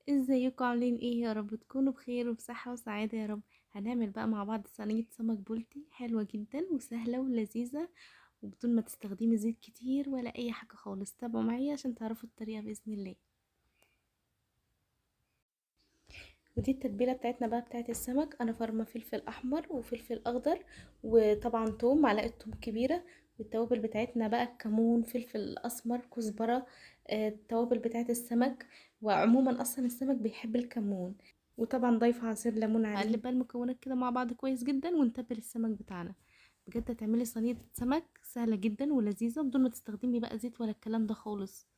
ازيكم عاملين ايه؟ يا رب تكونوا بخير وبصحة وسعادة يا رب. هنعمل بقى مع بعض صينية سمك بلطي حلوة جدا وسهلة ولذيذة، وبدون ما تستخدمي زيت كتير ولا اي حاجة خالص. تابعوا معايا عشان تعرفوا الطريقة بإذن الله. ودي التتبيلة بتاعتنا بقى بتاعت السمك. انا فرمة فلفل احمر وفلفل اخضر، وطبعا توم، معلقة توم كبيرة. والتوابل بتاعتنا بقى كمون، فلفل اسمر، كزبرة. التوابل بتاعت السمك، وعموما اصلا السمك بيحب الكمون. وطبعا ضايفه عصير ليمون عليه. هقلب بقى المكونات كده مع بعض كويس جدا ونتبل السمك بتاعنا. بجد هتعملي صينيه سمك سهله جدا ولذيذه بدون ما تستخدمي بقى زيت ولا الكلام ده خالص.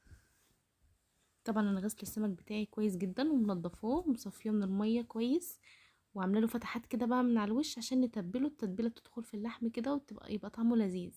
طبعا انا غسل السمك بتاعي كويس جدا ومنضفاه ومصفيه من الميه كويس، وعامله له فتحات كده بقى من على الوش عشان نتبله، التتبيله تدخل في اللحم كده وتبقى طعمه لذيذ.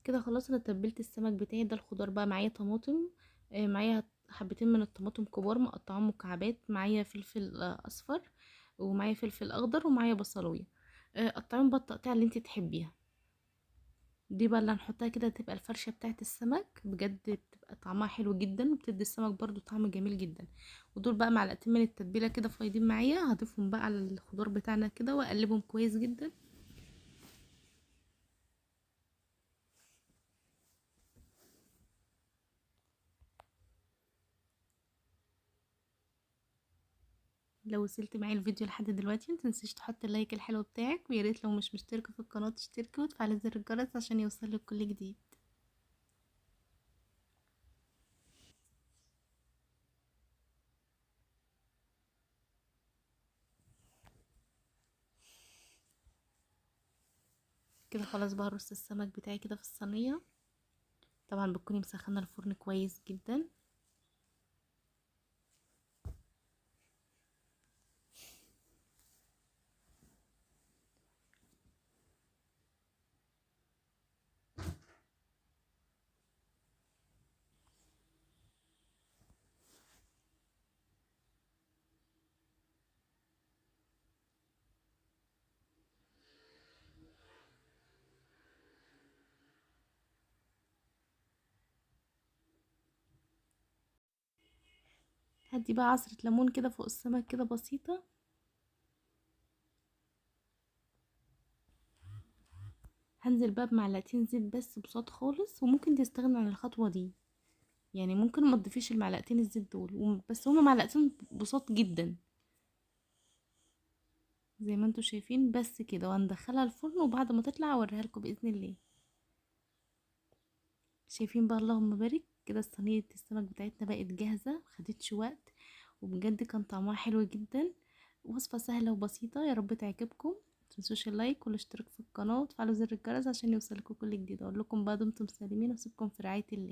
كده خلاص انا تبلت السمك بتاعي ده. الخضار بقى معايا طماطم، معايا حبتين من الطماطم كبار مقطعاهم مكعبات، معايا فلفل اصفر، ومعايا فلفل اخضر، ومعايا بصلايه. قطعيهم بقى التقطيع اللي انت تحبيها. دي بقى اللي هنحطها كده تبقى الفرشه بتاعت السمك. بجد بتبقى طعمها حلو جدا وبتدي السمك برضو طعم جميل جدا. ودول بقى معلقتين من التتبيله كده فايضين معايا، هضيفهم بقى على الخضار بتاعنا كده واقلبهم كويس جدا. لو وصلت معايا الفيديو لحد دلوقتي متنسيش تحط اللايك الحلو بتاعك، ويا ريت لو مش مشتركه في القناه تشتركي وتفعلي زر الجرس عشان يوصلك كل جديد. كده خلاص بقى هرص السمك بتاعي كده في الصينيه. طبعا بتكوني مسخنه الفرن كويس جدا. هدي بقى عصره ليمون كده فوق السمك كده بسيطه. هنزل بقى بمعلقتين زيت بس بصوت خالص، وممكن تستغني عن الخطوه دي. يعني ممكن ما تضيفيش المعلقتين الزيت دول بس هما معلقتين بصوت جدا زي ما انتوا شايفين. بس كده وهندخلها الفرن، وبعد ما تطلع اوريها لكم باذن الله. شايفين بقى؟ اللهم بارك. كده صينيه السمك بتاعتنا بقت جاهزه، مخدتش وقت، وبجد كان طعمها حلو جدا. وصفه سهله وبسيطه، يا رب تعجبكم. متنسوش اللايك والاشتراك في القناه وتفعلوا زر الجرس عشان يوصلكم كل جديد. اقول لكم بقى دمتم سالمين واسيبكم في رعايه الله.